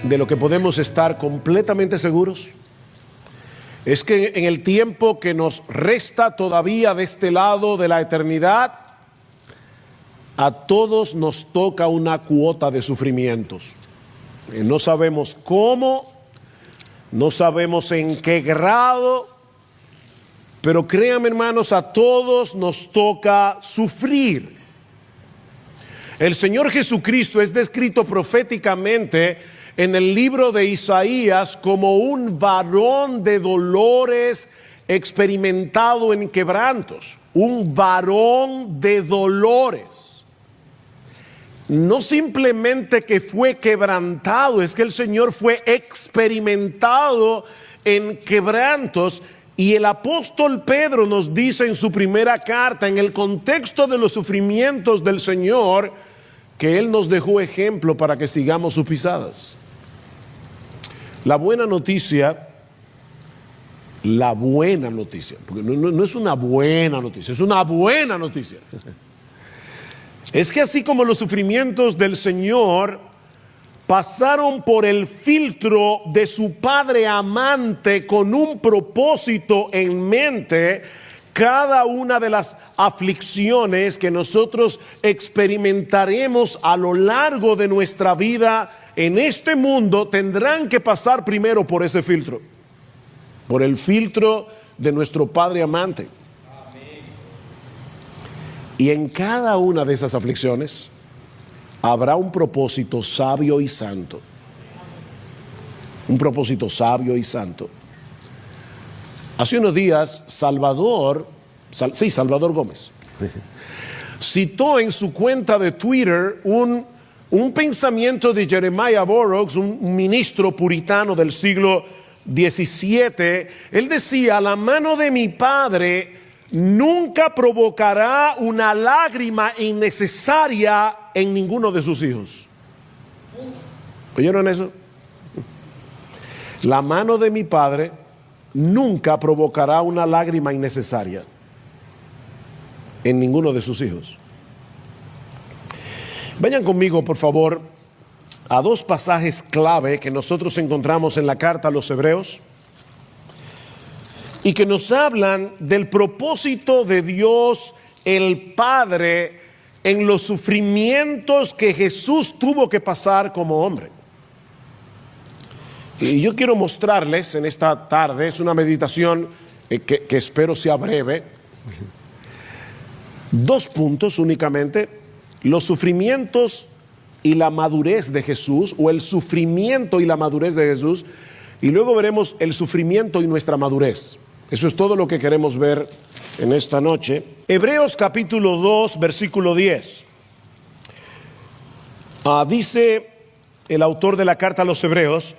de lo que podemos estar completamente seguros es que en el tiempo que nos resta todavía de este lado de la eternidad, a todos nos toca una cuota de sufrimientos. No sabemos cómo, no sabemos en qué grado, pero créanme, hermanos, a todos nos toca sufrir. El Señor Jesucristo es descrito proféticamente en el libro de Isaías como un varón de dolores experimentado en quebrantos. Un varón de dolores. No simplemente que fue quebrantado, es que el Señor fue experimentado en quebrantos. Y el apóstol Pedro nos dice en su primera carta, en el contexto de los sufrimientos del Señor, que Él nos dejó ejemplo para que sigamos sus pisadas. La buena noticia, porque no es una buena noticia, es una buena noticia. Es que así como los sufrimientos del Señor pasaron por el filtro de su Padre amante con un propósito en mente, cada una de las aflicciones que nosotros experimentaremos a lo largo de nuestra vida en este mundo tendrán que pasar primero por ese filtro, por el filtro de nuestro Padre amante. Amén. Y en cada una de esas aflicciones habrá un propósito sabio y santo. Un propósito sabio y santo. Hace unos días, Salvador Gómez, citó en su cuenta de Twitter un pensamiento de Jeremiah Burroughs, un ministro puritano del siglo XVII. Él decía: la mano de mi padre nunca provocará una lágrima innecesaria en ninguno de sus hijos. ¿Oyeron eso? La mano de mi padre nunca provocará una lágrima innecesaria en ninguno de sus hijos. Vayan conmigo, por favor, a dos pasajes clave que nosotros encontramos en la carta a los Hebreos y que nos hablan del propósito de Dios el Padre en los sufrimientos que Jesús tuvo que pasar como hombre. Y yo quiero mostrarles en esta tarde, es una meditación que espero sea breve, dos puntos únicamente: los sufrimientos y la madurez de Jesús, o el sufrimiento y la madurez de Jesús, y luego veremos el sufrimiento y nuestra madurez. Eso es todo lo que queremos ver en esta noche. Hebreos capítulo 2, versículo 10. Dice el autor de la carta a los Hebreos: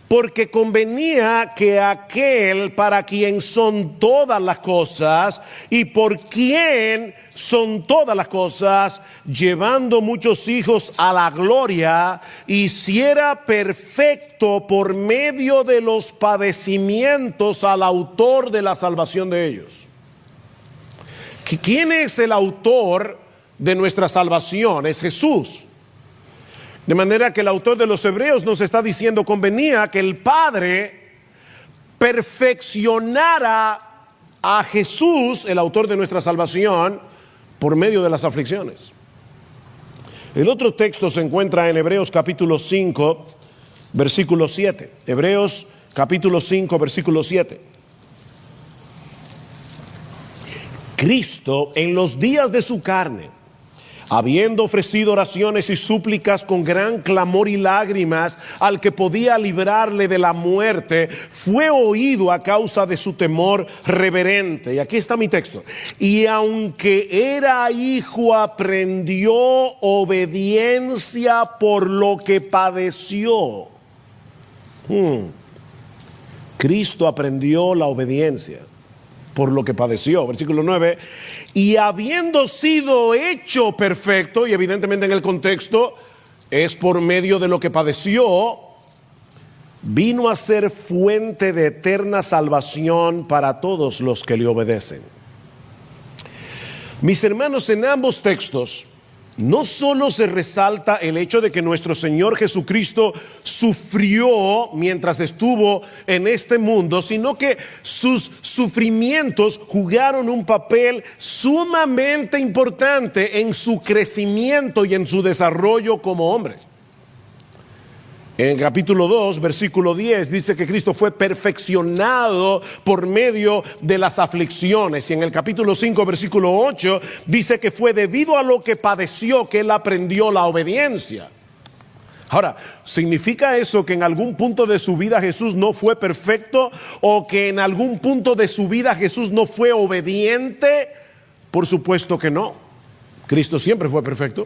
porque convenía que aquel para quien son todas las cosas y por quien son todas las cosas, llevando muchos hijos a la gloria, hiciera perfecto por medio de los padecimientos al autor de la salvación de ellos. ¿Quién es el autor de nuestra salvación? Es Jesús. De manera que el autor de los Hebreos nos está diciendo: convenía que el Padre perfeccionara a Jesús, el autor de nuestra salvación, por medio de las aflicciones. El otro texto se encuentra en Hebreos capítulo 5, versículo 7. Hebreos capítulo 5, versículo 7. Cristo, en los días de su carne, habiendo ofrecido oraciones y súplicas con gran clamor y lágrimas al que podía librarle de la muerte, fue oído a causa de su temor reverente. Y aquí está mi texto: y aunque era hijo, aprendió obediencia por lo que padeció. Cristo aprendió la obediencia por lo que padeció. Versículo 9: y habiendo sido hecho perfecto, y evidentemente en el contexto es por medio de lo que padeció, vino a ser fuente de eterna salvación para todos los que le obedecen. Mis hermanos, en ambos textos no solo se resalta el hecho de que nuestro Señor Jesucristo sufrió mientras estuvo en este mundo, sino que sus sufrimientos jugaron un papel sumamente importante en su crecimiento y en su desarrollo como hombre. En el capítulo 2, versículo 10, dice que Cristo fue perfeccionado por medio de las aflicciones. Y en el capítulo 5, versículo 8, dice que fue debido a lo que padeció que Él aprendió la obediencia. Ahora, ¿significa eso que en algún punto de su vida Jesús no fue perfecto o que en algún punto de su vida Jesús no fue obediente? Por supuesto que no. Cristo siempre fue perfecto.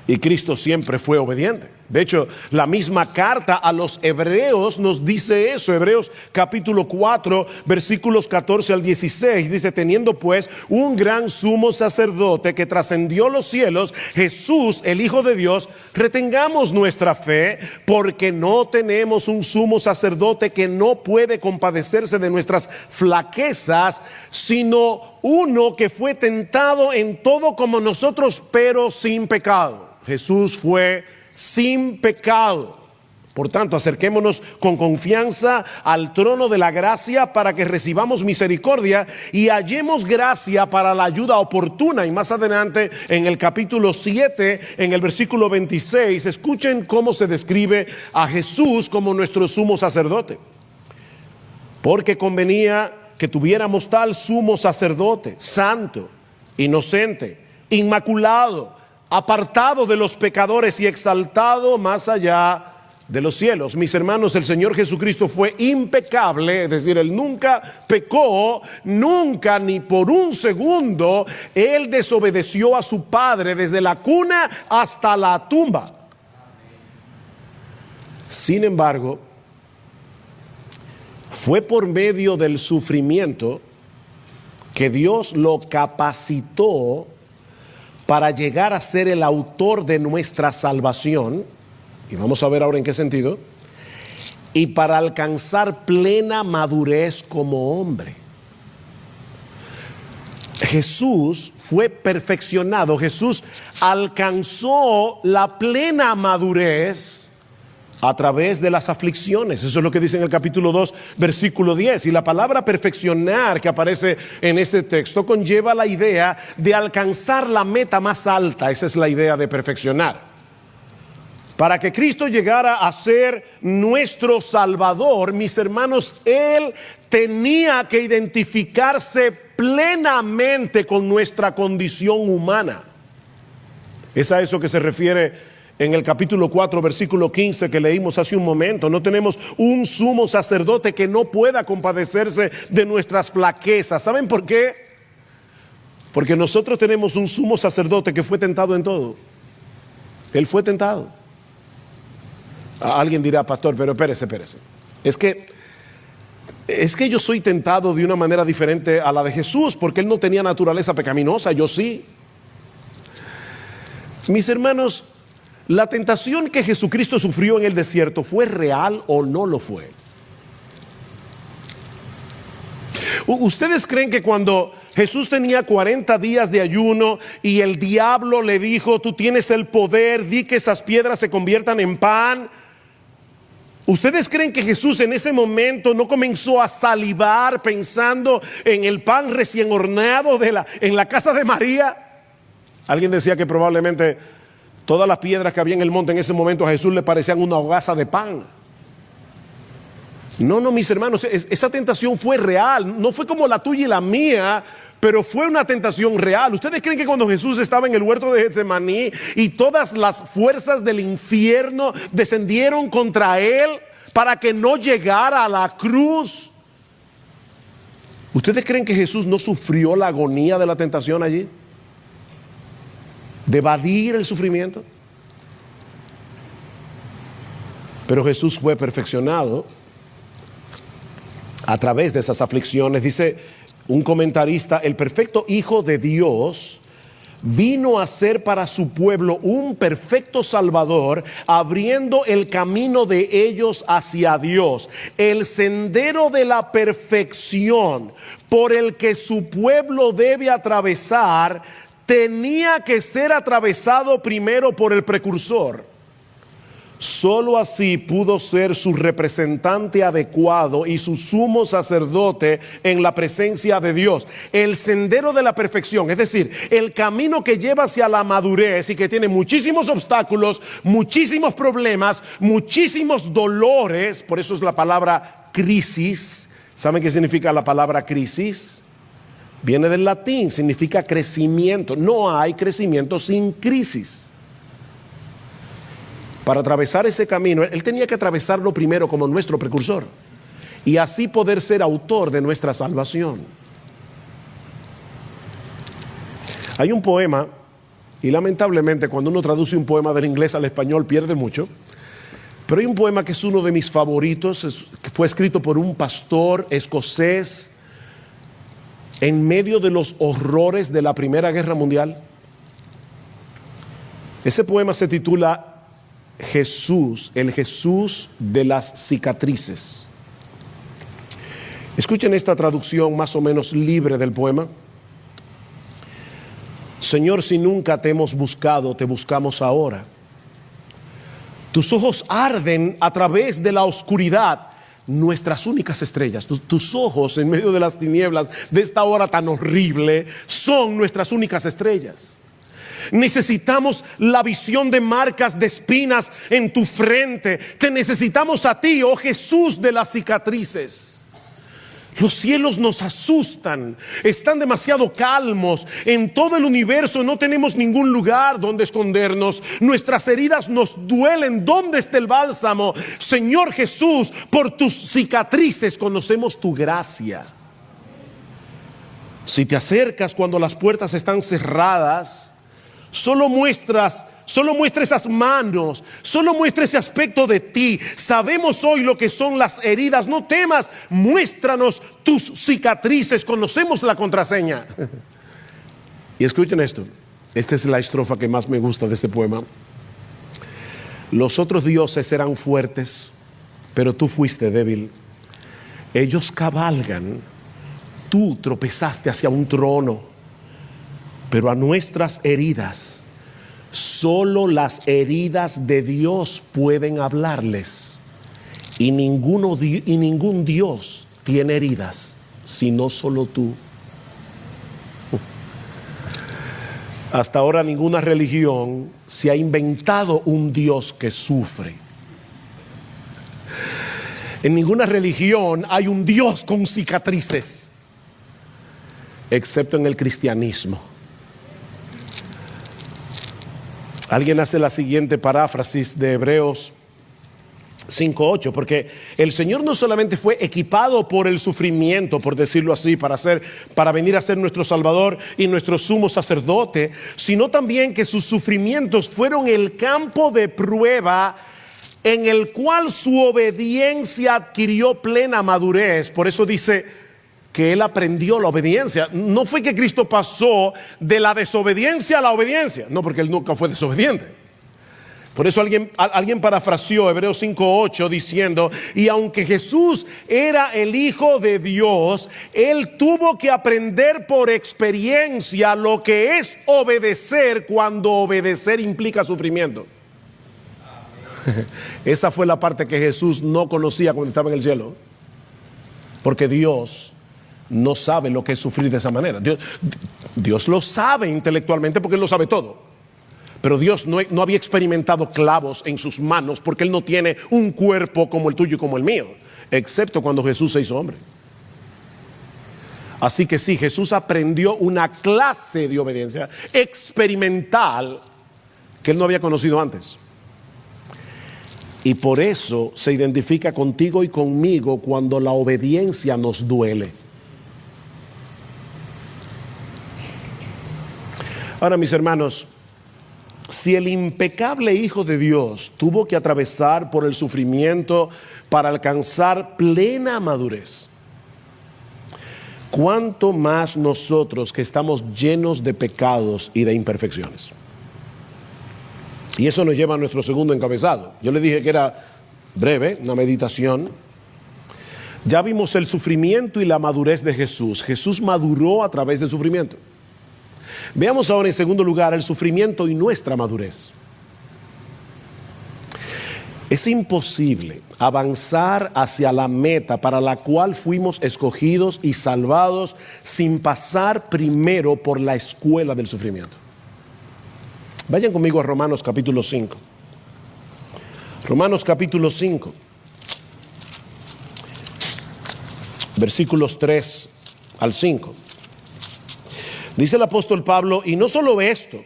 Y Cristo siempre fue obediente. De hecho, la misma carta a los hebreos nos dice eso. Hebreos capítulo 4, versículos 14 al 16. Dice: teniendo pues un gran sumo sacerdote que trascendió los cielos, Jesús, el Hijo de Dios, retengamos nuestra fe, porque no tenemos un sumo sacerdote que no puede compadecerse de nuestras flaquezas, sino uno que fue tentado en todo como nosotros, pero sin pecado. Jesús fue sin pecado. Por tanto, acerquémonos con confianza al trono de la gracia para que recibamos misericordia y hallemos gracia para la ayuda oportuna. Y más adelante, en el capítulo 7, en el versículo 26, escuchen cómo se describe a Jesús como nuestro sumo sacerdote. Porque convenía que tuviéramos tal sumo sacerdote, santo, inocente, inmaculado, apartado de los pecadores y exaltado más allá de los cielos. Mis hermanos, el Señor Jesucristo fue impecable, es decir, Él nunca pecó, nunca ni por un segundo Él desobedeció a su Padre desde la cuna hasta la tumba. Sin embargo, fue por medio del sufrimiento que Dios lo capacitó para llegar a ser el autor de nuestra salvación, y vamos a ver ahora en qué sentido, y para alcanzar plena madurez como hombre. Jesús fue perfeccionado, Jesús alcanzó la plena madurez a través de las aflicciones. Eso es lo que dice en el capítulo 2, versículo 10. Y la palabra perfeccionar que aparece en ese texto conlleva la idea de alcanzar la meta más alta. Esa es la idea de perfeccionar. Para que Cristo llegara a ser nuestro Salvador, mis hermanos, Él tenía que identificarse plenamente con nuestra condición humana. Es a eso que se refiere en el capítulo 4, versículo 15 que leímos hace un momento. No tenemos un sumo sacerdote que no pueda compadecerse de nuestras flaquezas. ¿Saben por qué? Porque nosotros tenemos un sumo sacerdote que fue tentado en todo. Él fue tentado. Alguien dirá: pastor, pero espérese. Es que yo soy tentado de una manera diferente a la de Jesús, porque Él no tenía naturaleza pecaminosa, yo sí. Mis hermanos, ¿la tentación que Jesucristo sufrió en el desierto fue real o no lo fue? ¿Ustedes creen que cuando Jesús tenía 40 días de ayuno y el diablo le dijo: tú tienes el poder, di que esas piedras se conviertan en pan? ¿Ustedes creen que Jesús en ese momento no comenzó a salivar pensando en el pan recién horneado en la casa de María? Alguien decía que probablemente todas las piedras que había en el monte en ese momento a Jesús le parecían una hogaza de pan. No, mis hermanos, esa tentación fue real. No fue como la tuya y la mía, pero fue una tentación real. ¿Ustedes creen que cuando Jesús estaba en el huerto de Getsemaní y todas las fuerzas del infierno descendieron contra Él para que no llegara a la cruz, ¿ustedes creen que Jesús no sufrió la agonía de la tentación allí? De evadir el sufrimiento. Pero Jesús fue perfeccionado a través de esas aflicciones. Dice un comentarista: el perfecto Hijo de Dios vino a ser para su pueblo un perfecto Salvador, abriendo el camino de ellos hacia Dios, el sendero de la perfección por el que su pueblo debe atravesar. tenía que ser atravesado primero por el precursor. Solo así pudo ser su representante adecuado y su sumo sacerdote en la presencia de Dios. El sendero de la perfección, es decir, el camino que lleva hacia la madurez y que tiene muchísimos obstáculos, muchísimos problemas, muchísimos dolores. Por eso es la palabra crisis. ¿Saben qué significa la palabra crisis? Viene del latín, significa crecimiento. No hay crecimiento sin crisis. Para atravesar ese camino, Él tenía que atravesarlo primero como nuestro precursor y así poder ser autor de nuestra salvación. Hay un poema, y lamentablemente cuando uno traduce un poema del inglés al español pierde mucho, pero hay un poema que es uno de mis favoritos, que fue escrito por un pastor escocés en medio de los horrores de la Primera Guerra Mundial. Ese poema se titula Jesús, el Jesús de las cicatrices. Escuchen esta traducción más o menos libre del poema. Señor, si nunca te hemos buscado, te buscamos ahora. Tus ojos arden a través de la oscuridad, nuestras únicas estrellas. Tus ojos en medio de las tinieblas de esta hora tan horrible son nuestras únicas estrellas. Necesitamos la visión de marcas de espinas en tu frente. Te necesitamos a ti, oh Jesús de las cicatrices. Los cielos nos asustan, están demasiado calmos. En todo el universo no tenemos ningún lugar donde escondernos. Nuestras heridas nos duelen. ¿Dónde está el bálsamo? Señor Jesús, por tus cicatrices conocemos tu gracia. Si te acercas cuando las puertas están cerradas, solo muestra esas manos, solo muestra ese aspecto de ti. Sabemos hoy lo que son las heridas. No temas, muéstranos tus cicatrices. Conocemos la contraseña. Y escuchen esto. Esta es la estrofa que más me gusta de este poema. Los otros dioses eran fuertes, pero tú fuiste débil. Ellos cabalgan, tú tropezaste hacia un trono. Pero a nuestras heridas, solo las heridas de Dios pueden hablarles. Y ningún Dios tiene heridas, sino solo tú. Hasta ahora ninguna religión se ha inventado un Dios que sufre. En ninguna religión hay un Dios con cicatrices, excepto en el cristianismo. Alguien hace la siguiente paráfrasis de Hebreos 5:8, porque el Señor no solamente fue equipado por el sufrimiento, por decirlo así, para venir a ser nuestro Salvador y nuestro sumo sacerdote, sino también que sus sufrimientos fueron el campo de prueba en el cual su obediencia adquirió plena madurez. Por eso dice que Él aprendió la obediencia. No fue que Cristo pasó de la desobediencia a la obediencia. No, porque Él nunca fue desobediente. Por eso alguien parafraseó Hebreos 5:8 diciendo: y aunque Jesús era el Hijo de Dios, Él tuvo que aprender por experiencia lo que es obedecer cuando obedecer implica sufrimiento. Esa fue la parte que Jesús no conocía cuando estaba en el cielo. Porque Dios no sabe lo que es sufrir de esa manera. Dios lo sabe intelectualmente porque Él lo sabe todo. Pero Dios no había experimentado clavos en sus manos porque Él no tiene un cuerpo como el tuyo y como el mío, excepto cuando Jesús se hizo hombre. Así que sí, Jesús aprendió una clase de obediencia experimental que Él no había conocido antes. Y por eso se identifica contigo y conmigo cuando la obediencia nos duele. Ahora, mis hermanos, si el impecable Hijo de Dios tuvo que atravesar por el sufrimiento para alcanzar plena madurez, ¿cuánto más nosotros que estamos llenos de pecados y de imperfecciones? Y eso nos lleva a nuestro segundo encabezado. Yo le dije que era breve, una meditación. Ya vimos el sufrimiento y la madurez de Jesús. Jesús maduró a través del sufrimiento. Veamos ahora en segundo lugar el sufrimiento y nuestra madurez. Es imposible avanzar hacia la meta para la cual fuimos escogidos y salvados sin pasar primero por la escuela del sufrimiento. Vayan conmigo a Romanos capítulo 5. Romanos capítulo 5, versículos 3 al 5. Dice el apóstol Pablo, y no solo esto,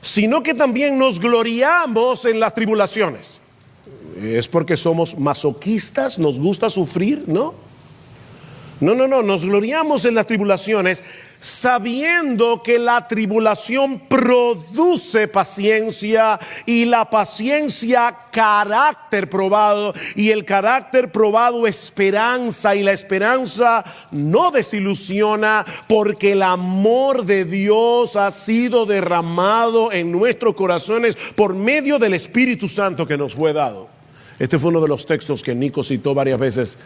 sino que también nos gloriamos en las tribulaciones. ¿Es porque somos masoquistas? ¿Nos gusta sufrir? No, nos gloriamos en las tribulaciones, sabiendo que la tribulación produce paciencia, y la paciencia carácter probado, y el carácter probado esperanza, y la esperanza no desilusiona, porque el amor de Dios ha sido derramado en nuestros corazones por medio del Espíritu Santo que nos fue dado. Este fue uno de los textos que Nico citó varias veces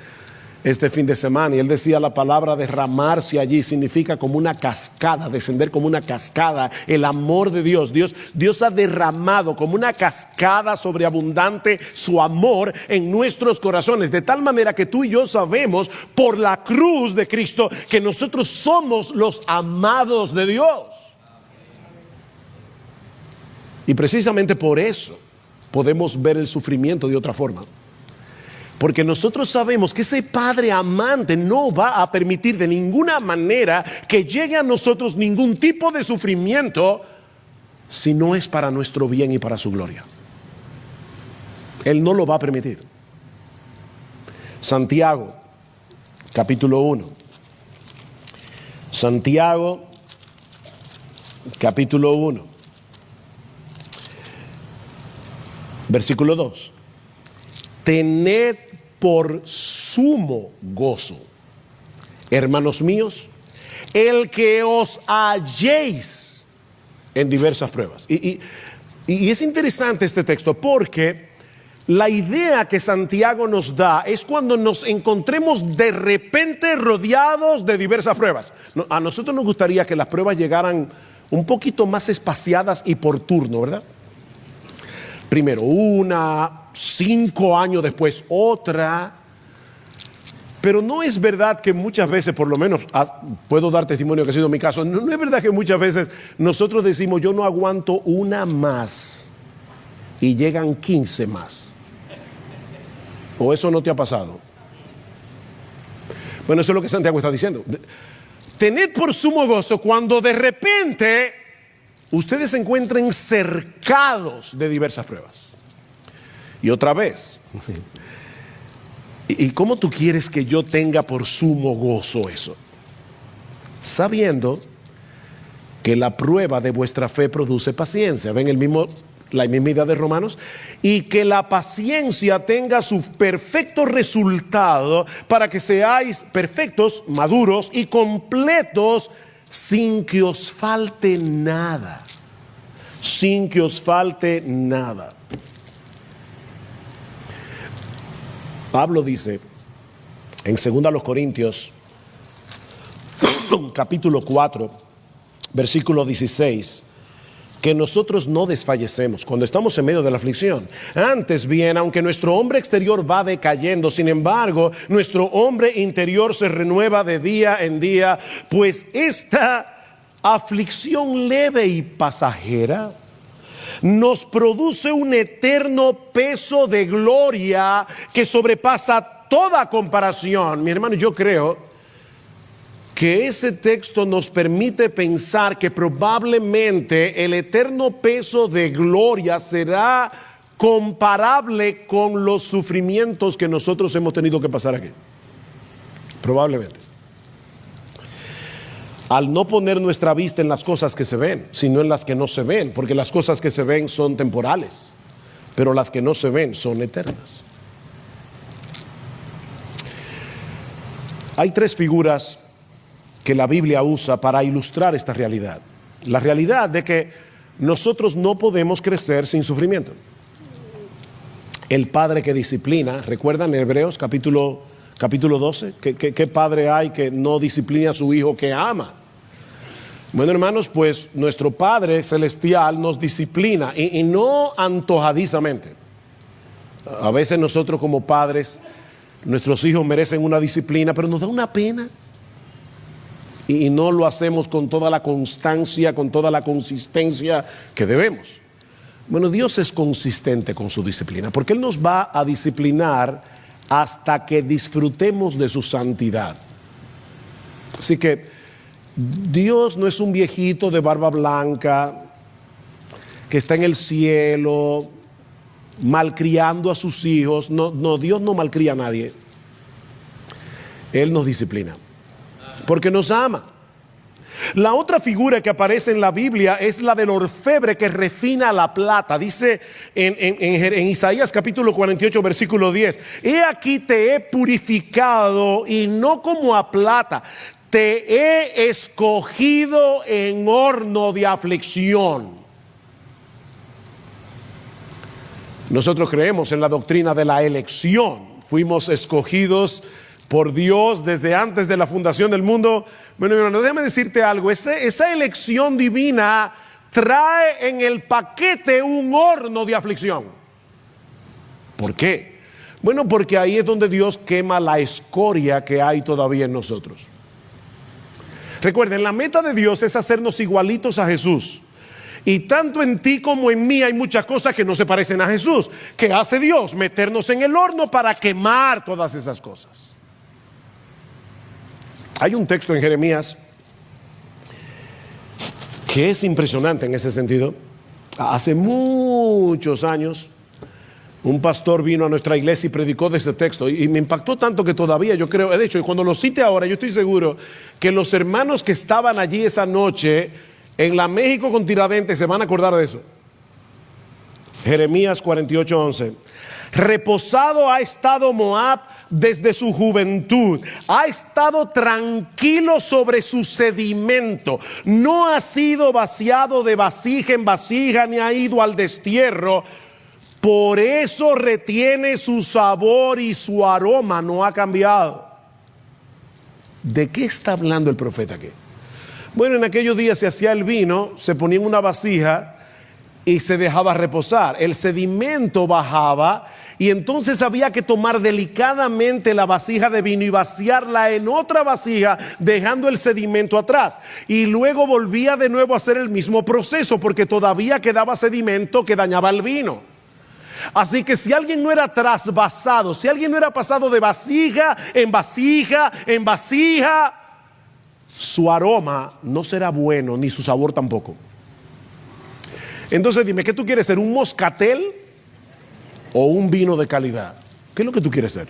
este fin de semana, y él decía, la palabra derramarse allí significa como una cascada, descender como una cascada. El amor de Dios ha derramado como una cascada sobreabundante su amor en nuestros corazones, de tal manera que tú y yo sabemos por la cruz de Cristo que nosotros somos los amados de Dios. Y precisamente por eso podemos ver el sufrimiento de otra forma. Porque nosotros sabemos que ese Padre amante no va a permitir de ninguna manera que llegue a nosotros ningún tipo de sufrimiento si no es para nuestro bien y para su gloria. Él no lo va a permitir. Santiago, capítulo 1. Santiago, capítulo 1. Versículo 2. Tened por sumo gozo, hermanos míos, el que os halléis en diversas pruebas. Y es interesante este texto, porque la idea que Santiago nos da es cuando nos encontremos de repente rodeados de diversas pruebas. A nosotros nos gustaría que las pruebas llegaran un poquito más espaciadas y por turno, ¿verdad? Primero una, 5 años después otra. Pero no es verdad que muchas veces, por lo menos puedo dar testimonio que ha sido mi caso, no es verdad que muchas veces nosotros decimos, yo no aguanto una más, y llegan 15 más. ¿O eso no te ha pasado? Bueno, eso es lo que Santiago está diciendo. Tened por sumo gozo cuando de repente ustedes se encuentren cercados de diversas pruebas. Y otra vez, ¿y cómo tú quieres que yo tenga por sumo gozo eso? Sabiendo que la prueba de vuestra fe produce paciencia. ¿Ven la misma idea de Romanos? Y que la paciencia tenga su perfecto resultado, para que seáis perfectos, maduros y completos, sin que os falte nada. Sin que os falte nada. Pablo dice en 2 Corintios capítulo 4 versículo 16 que nosotros no desfallecemos cuando estamos en medio de la aflicción. Antes bien, aunque nuestro hombre exterior va decayendo, sin embargo, nuestro hombre interior se renueva de día en día, pues esta aflicción leve y pasajera nos produce un eterno peso de gloria que sobrepasa toda comparación. Mi hermano, yo creo que ese texto nos permite pensar que probablemente el eterno peso de gloria será comparable con los sufrimientos que nosotros hemos tenido que pasar aquí. Probablemente. Al no poner nuestra vista en las cosas que se ven, sino en las que no se ven, porque las cosas que se ven son temporales, pero las que no se ven son eternas. Hay 3 figuras que la Biblia usa para ilustrar esta realidad. La realidad de que nosotros no podemos crecer sin sufrimiento. El padre que disciplina, ¿recuerdan en Hebreos capítulo 12? ¿Qué padre hay que no disciplina a su hijo que ama? Bueno, hermanos, pues nuestro Padre Celestial nos disciplina y no antojadizamente. A veces nosotros como padres, nuestros hijos merecen una disciplina, pero nos da una pena. Y no lo hacemos con toda la constancia, con toda la consistencia que debemos. Bueno, Dios es consistente con su disciplina, porque Él nos va a disciplinar hasta que disfrutemos de su santidad. Así que Dios no es un viejito de barba blanca que está en el cielo malcriando a sus hijos. No, Dios no malcría a nadie. Él nos disciplina porque nos ama. La otra figura que aparece en la Biblia es la del orfebre que refina la plata. Dice en Isaías capítulo 48 versículo 10: he aquí te he purificado y no como a plata, te he escogido en horno de aflicción. Nosotros creemos en la doctrina de la elección. Fuimos escogidos por Dios desde antes de la fundación del mundo. Bueno, hermano, déjame decirte algo. Esa elección divina trae en el paquete un horno de aflicción. ¿Por qué? Bueno, porque ahí es donde Dios quema la escoria que hay todavía en nosotros. Recuerden, la meta de Dios es hacernos igualitos a Jesús. Y tanto en ti como en mí hay muchas cosas que no se parecen a Jesús. ¿Qué hace Dios? Meternos en el horno para quemar todas esas cosas. Hay un texto en Jeremías que es impresionante en ese sentido. Hace muchos años un pastor vino a nuestra iglesia y predicó de ese texto y me impactó tanto que todavía yo creo, de hecho, cuando lo cite ahora, yo estoy seguro que los hermanos que estaban allí esa noche en la México con Tiradentes se van a acordar de eso. Jeremías 48:11. Reposado ha estado Moab desde su juventud, ha estado tranquilo sobre su sedimento, no ha sido vaciado de vasija en vasija, ni ha ido al destierro. Por eso retiene su sabor y su aroma no ha cambiado. ¿De qué está hablando el profeta aquí? Bueno, en aquellos días se hacía el vino, se ponía en una vasija y se dejaba reposar. El sedimento bajaba y entonces había que tomar delicadamente la vasija de vino y vaciarla en otra vasija, dejando el sedimento atrás. Y luego volvía de nuevo a hacer el mismo proceso porque todavía quedaba sedimento que dañaba el vino. Así que si alguien no era trasvasado, si alguien no era pasado de vasija en vasija en vasija, su aroma no será bueno, ni su sabor tampoco. Entonces dime, ¿qué tú quieres ser? ¿Un moscatel o un vino de calidad? ¿Qué es lo que tú quieres ser?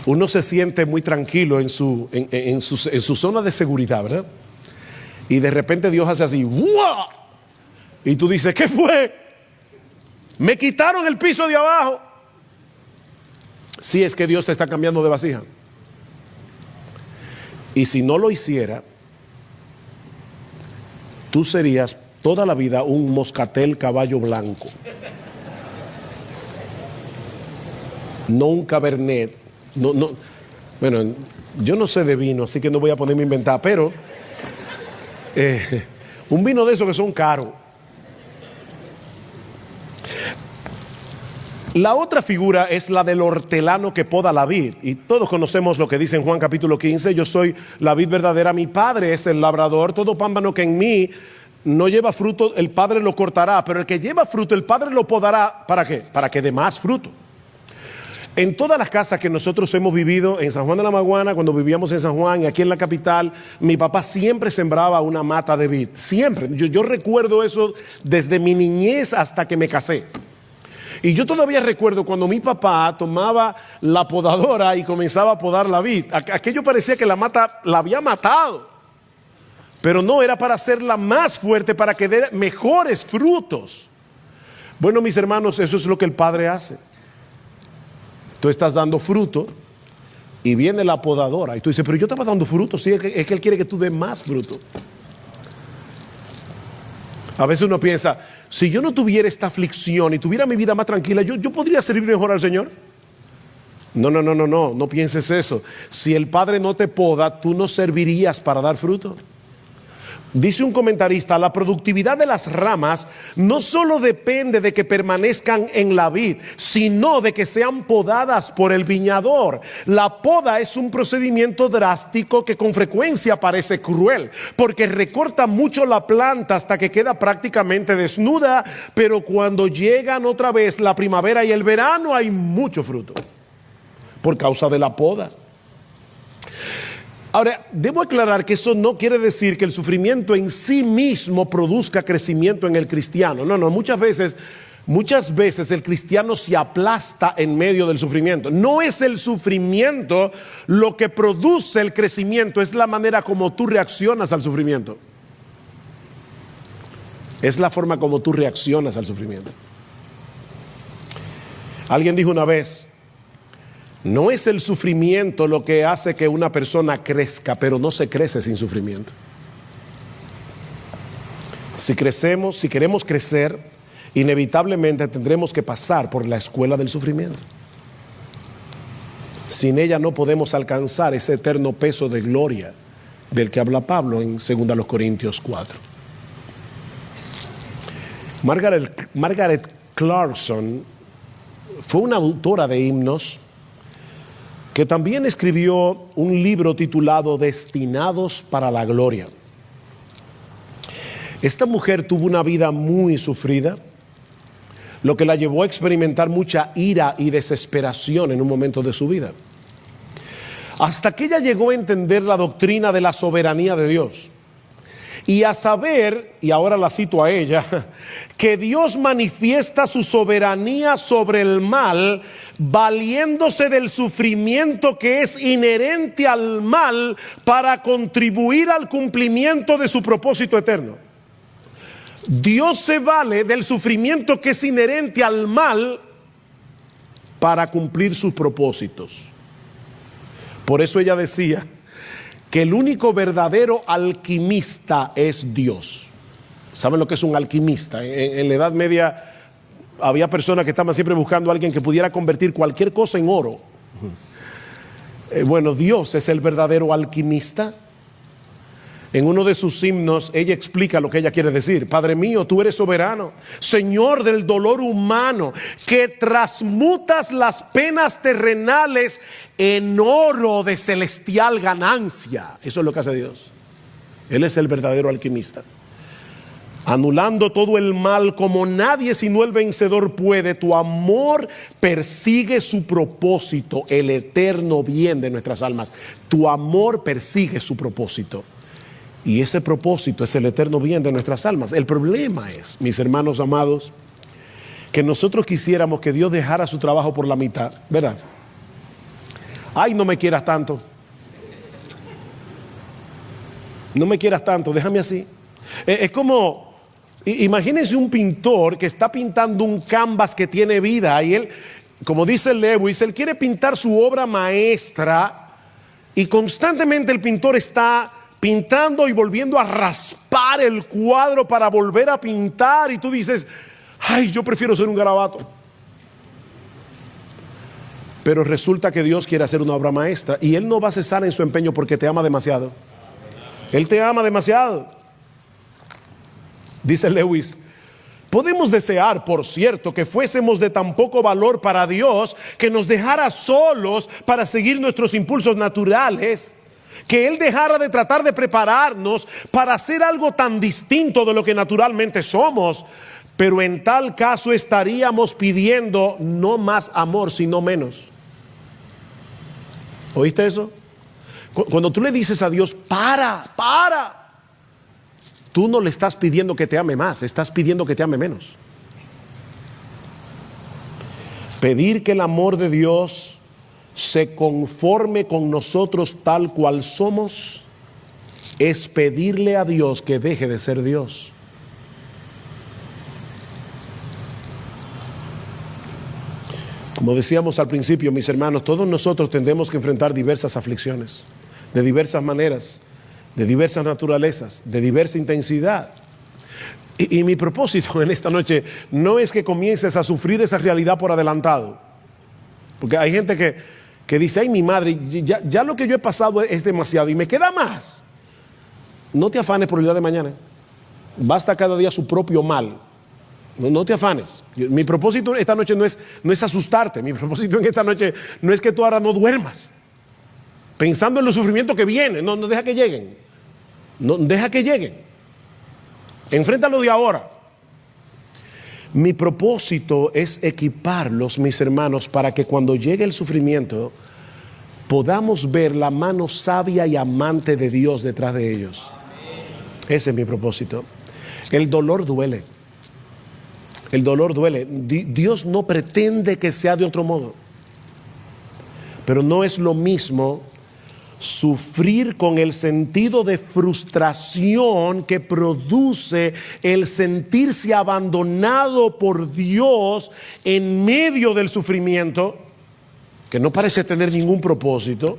Uno se siente muy tranquilo en su zona de seguridad, ¿verdad? Y de repente Dios hace así, ¡guau! Y tú dices, ¿qué fue? Me quitaron el piso de abajo. Si es que Dios te está cambiando de vasija. Y si no lo hiciera, tú serías toda la vida un moscatel caballo blanco. No un cabernet. No. Bueno, yo no sé de vino, así que no voy a ponerme a inventar, pero un vino de esos que son caros. La otra figura es la del hortelano que poda la vid. Y todos conocemos lo que dice en Juan capítulo 15. Yo soy la vid verdadera, mi padre es el labrador. Todo pámpano que en mí no lleva fruto, el padre lo cortará. Pero el que lleva fruto, el padre lo podará. ¿Para qué? Para que dé más fruto. En todas las casas que nosotros hemos vivido, en San Juan de la Maguana, cuando vivíamos en San Juan y aquí en la capital, mi papá siempre sembraba una mata de vid. Siempre. Yo recuerdo eso desde mi niñez hasta que me casé. Y yo todavía recuerdo cuando mi papá tomaba la podadora y comenzaba a podar la vid. Aquello parecía que la mata la había matado. Pero no, era para hacerla más fuerte, para que dé mejores frutos. Bueno, mis hermanos, eso es lo que el Padre hace. Tú estás dando fruto y viene la podadora. Y tú dices, pero yo estaba dando fruto. Sí, es que Él quiere que tú des más fruto. A veces uno piensa, si yo no tuviera esta aflicción y tuviera mi vida más tranquila, yo podría servir mejor al Señor. No pienses eso. Si el Padre no te poda, tú no servirías para dar fruto. Dice un comentarista, la productividad de las ramas no solo depende de que permanezcan en la vid, sino de que sean podadas por el viñador. La poda es un procedimiento drástico que con frecuencia parece cruel, porque recorta mucho la planta hasta que queda prácticamente desnuda, pero cuando llegan otra vez la primavera y el verano hay mucho fruto, por causa de la poda. Ahora, debo aclarar que eso no quiere decir que el sufrimiento en sí mismo produzca crecimiento en el cristiano. No, muchas veces el cristiano se aplasta en medio del sufrimiento. No es el sufrimiento lo que produce el crecimiento, es la manera como tú reaccionas al sufrimiento. Es la forma como tú reaccionas al sufrimiento. Alguien dijo una vez, no es el sufrimiento lo que hace que una persona crezca, pero no se crece sin sufrimiento. Si queremos crecer, inevitablemente tendremos que pasar por la escuela del sufrimiento. Sin ella no podemos alcanzar ese eterno peso de gloria del que habla Pablo en 2 Corintios 4. Margaret Clarkson fue una autora de himnos que también escribió un libro titulado Destinados para la Gloria. Esta mujer tuvo una vida muy sufrida, lo que la llevó a experimentar mucha ira y desesperación en un momento de su vida, hasta que ella llegó a entender la doctrina de la soberanía de Dios y a saber, y ahora la cito a ella, que Dios manifiesta su soberanía sobre el mal, valiéndose del sufrimiento que es inherente al mal para contribuir al cumplimiento de su propósito eterno. Dios se vale del sufrimiento que es inherente al mal para cumplir sus propósitos. Por eso ella decía que el único verdadero alquimista es Dios. ¿Saben lo que es un alquimista? En la Edad Media había personas que estaban siempre buscando a alguien que pudiera convertir cualquier cosa en oro. Bueno, Dios es el verdadero alquimista. En uno de sus himnos ella explica lo que ella quiere decir. Padre mío, tú eres soberano, Señor del dolor humano, que transmutas las penas terrenales en oro de celestial ganancia. Eso es lo que hace Dios. Él es el verdadero alquimista. Anulando todo el mal como nadie sino el vencedor puede, tu amor persigue su propósito, el eterno bien de nuestras almas. Tu amor persigue su propósito. Y ese propósito es el eterno bien de nuestras almas. El problema es, mis hermanos amados, que nosotros quisiéramos que Dios dejara su trabajo por la mitad, ¿verdad? Ay, no me quieras tanto. No me quieras tanto, déjame así. Es como, imagínense un pintor que está pintando un canvas que tiene vida y él, como dice Lewis, él quiere pintar su obra maestra y constantemente el pintor está pintando y volviendo a raspar el cuadro para volver a pintar y tú dices, ay, yo prefiero ser un garabato. Pero resulta que Dios quiere hacer una obra maestra y Él no va a cesar en su empeño porque te ama demasiado. Él te ama demasiado. Dice Lewis, podemos desear, por cierto, que fuésemos de tan poco valor para Dios que nos dejara solos para seguir nuestros impulsos naturales, que Él dejara de tratar de prepararnos para hacer algo tan distinto de lo que naturalmente somos, pero en tal caso estaríamos pidiendo no más amor, sino menos. ¿Oíste eso? Cuando tú le dices a Dios, para, tú no le estás pidiendo que te ame más, estás pidiendo que te ame menos. Pedir que el amor de Dios se conforme con nosotros tal cual somos es pedirle a Dios que deje de ser Dios. Como decíamos al principio, mis hermanos, todos nosotros tendremos que enfrentar diversas aflicciones, de diversas maneras, de diversas naturalezas, de diversa intensidad. Y mi propósito en esta noche no es que comiences a sufrir esa realidad por adelantado, porque hay gente que que dice, ay, mi madre, ya lo que yo he pasado es demasiado y me queda más. No te afanes por el día de mañana. Basta cada día su propio mal. No te afanes. Mi propósito esta noche no es asustarte. Mi propósito en esta noche no es que tú ahora no duermas pensando en los sufrimientos que vienen. No deja que lleguen. No deja que lleguen. Enfréntalo de ahora. Mi propósito es equiparlos, mis hermanos, para que cuando llegue el sufrimiento podamos ver la mano sabia y amante de Dios detrás de ellos. Ese es mi propósito. El dolor duele. El dolor duele. Dios no pretende que sea de otro modo. Pero no es lo mismo sufrir con el sentido de frustración que produce el sentirse abandonado por Dios en medio del sufrimiento, que no parece tener ningún propósito,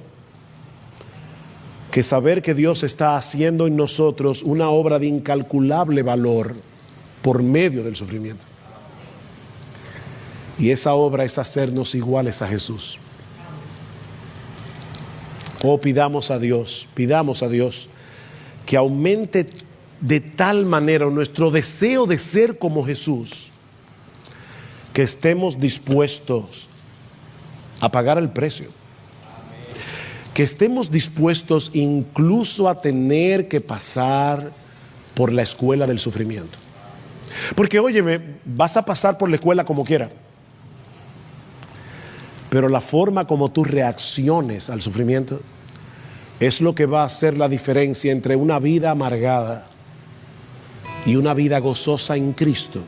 que saber que Dios está haciendo en nosotros una obra de incalculable valor por medio del sufrimiento. Y esa obra es hacernos iguales a Jesús. Oh, pidamos a Dios que aumente de tal manera nuestro deseo de ser como Jesús, que estemos dispuestos a pagar el precio. Que estemos dispuestos incluso a tener que pasar por la escuela del sufrimiento. Porque óyeme, vas a pasar por la escuela como quiera, pero la forma como tú reacciones al sufrimiento es lo que va a hacer la diferencia entre una vida amargada y una vida gozosa en Cristo.